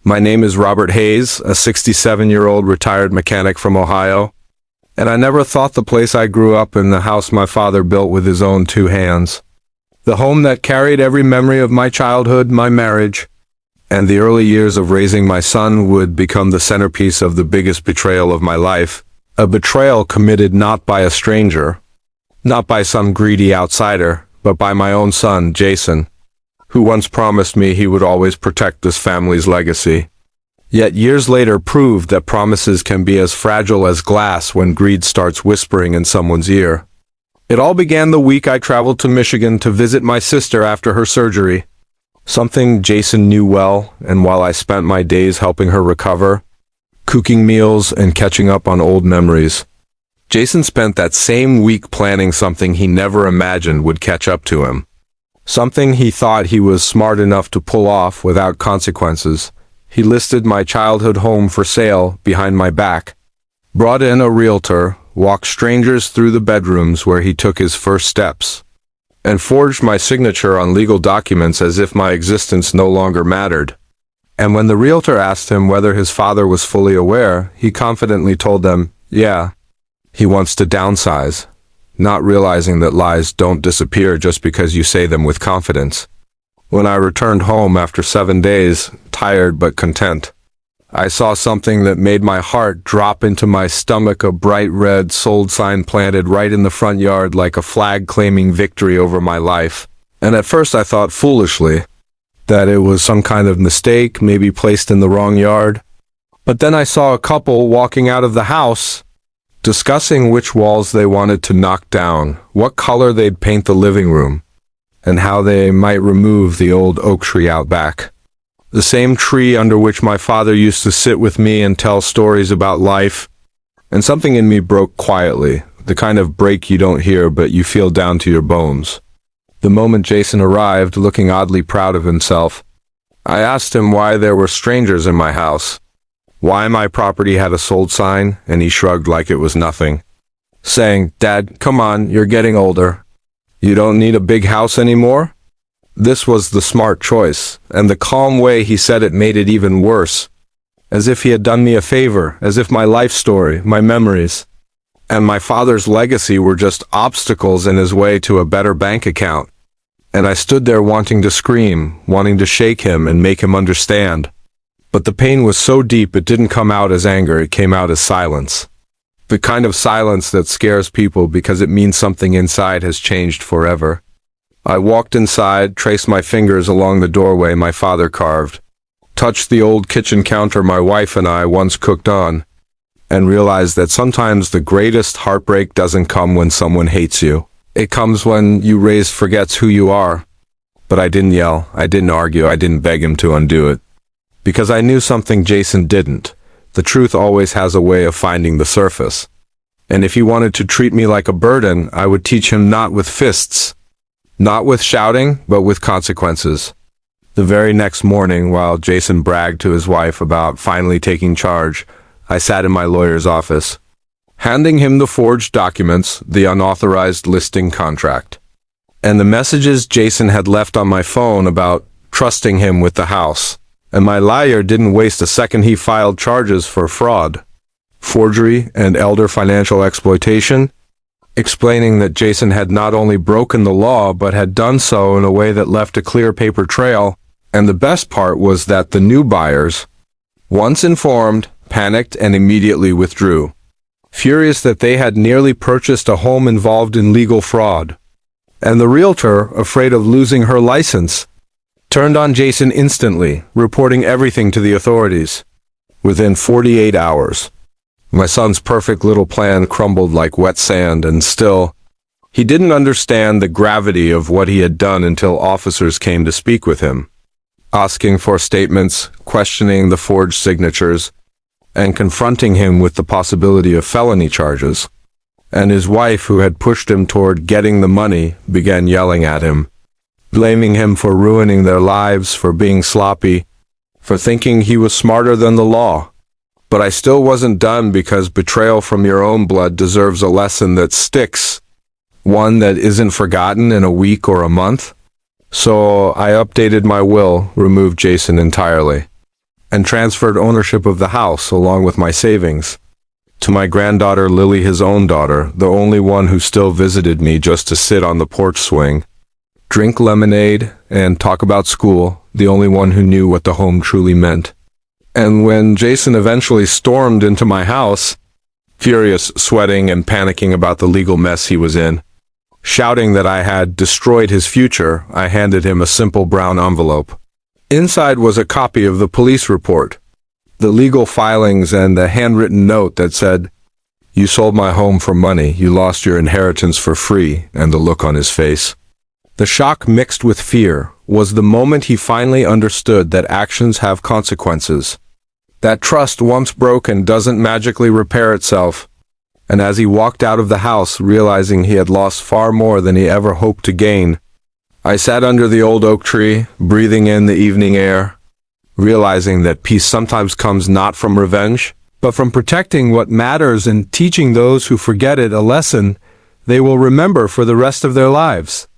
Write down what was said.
My name is Robert Hayes, a 67-year-old retired mechanic from Ohio, and I never thought the place I grew up in, the house my father built with his own two hands, the home that carried every memory of my childhood, my marriage, and the early years of raising my son, would become the centerpiece of the biggest betrayal of my life, a betrayal committed not by a stranger, not by some greedy outsider, but by my own son, Jason, who once promised me he would always protect this family's legacy. Yet years later proved that promises can be as fragile as glass when greed starts whispering in someone's ear. It all began the week I traveled to Michigan to visit my sister after her surgery, something Jason knew well, and while I spent my days helping her recover, cooking meals and catching up on old memories, Jason spent that same week planning something he never imagined would catch up to him. Something he thought he was smart enough to pull off without consequences. He listed my childhood home for sale behind my back, brought in a realtor, walked strangers through the bedrooms where he took his first steps, and forged my signature on legal documents as if my existence no longer mattered. And when the realtor asked him whether his father was fully aware, he confidently told them, yeah, he wants to downsize, not realizing that lies don't disappear just because you say them with confidence. When I returned home after 7 days, tired but content, I saw something that made my heart drop into my stomach, a bright red sold sign planted right in the front yard like a flag claiming victory over my life. And at first I thought foolishly that it was some kind of mistake, maybe placed in the wrong yard. But then I saw a couple walking out of the house, discussing which walls they wanted to knock down, what color they'd paint the living room, and how they might remove the old oak tree out back. The same tree under which my father used to sit with me and tell stories about life. And something in me broke quietly, the kind of break you don't hear but you feel down to your bones. The moment Jason arrived, looking oddly proud of himself, I asked him why there were strangers in my house, why my property had a sold sign, and he shrugged like it was nothing, saying, "Dad, come on, you're getting older. You don't need a big house anymore?" This was the smart choice, and the calm way he said it made it even worse, as if he had done me a favor, as if my life story, my memories, and my father's legacy were just obstacles in his way to a better bank account. And I stood there wanting to scream, wanting to shake him and make him understand. But the pain was so deep it didn't come out as anger, it came out as silence. The kind of silence that scares people because it means something inside has changed forever. I walked inside, traced my fingers along the doorway my father carved, touched the old kitchen counter my wife and I once cooked on, and realized that sometimes the greatest heartbreak doesn't come when someone hates you. It comes when you raised forgets who you are. But I didn't yell, I didn't argue, I didn't beg him to undo it. Because I knew something Jason didn't. The truth always has a way of finding the surface. And if he wanted to treat me like a burden, I would teach him not with fists, not with shouting, but with consequences. The very next morning, while Jason bragged to his wife about finally taking charge, I sat in my lawyer's office, handing him the forged documents, the unauthorized listing contract, and the messages Jason had left on my phone about trusting him with the house. And my lawyer didn't waste a second. He filed charges for fraud, forgery, and elder financial exploitation, explaining that Jason had not only broken the law, but had done so in a way that left a clear paper trail. And the best part was that the new buyers, once informed, panicked and immediately withdrew, furious that they had nearly purchased a home involved in legal fraud. And the realtor, afraid of losing her license, turned on Jason instantly, reporting everything to the authorities. Within 48 hours, my son's perfect little plan crumbled like wet sand, and still, he didn't understand the gravity of what he had done until officers came to speak with him, asking for statements, questioning the forged signatures, and confronting him with the possibility of felony charges. And his wife, who had pushed him toward getting the money, began yelling at him, blaming him for ruining their lives, for being sloppy, for thinking he was smarter than the law. But I still wasn't done, because betrayal from your own blood deserves a lesson that sticks, one that isn't forgotten in a week or a month. So I updated my will, removed Jason entirely, and transferred ownership of the house along with my savings to my granddaughter Lily, his own daughter, the only one who still visited me just to sit on the porch swing, drink lemonade, and talk about school, the only one who knew what the home truly meant. And when Jason eventually stormed into my house, furious, sweating, and panicking about the legal mess he was in, shouting that I had destroyed his future, I handed him a simple brown envelope. Inside was a copy of the police report, the legal filings, and the handwritten note that said, "You sold my home for money, you lost your inheritance for free," and the look on his face. The shock mixed with fear was the moment he finally understood that actions have consequences, that trust once broken doesn't magically repair itself, and as he walked out of the house realizing he had lost far more than he ever hoped to gain, I sat under the old oak tree, breathing in the evening air, realizing that peace sometimes comes not from revenge, but from protecting what matters and teaching those who forget it a lesson they will remember for the rest of their lives.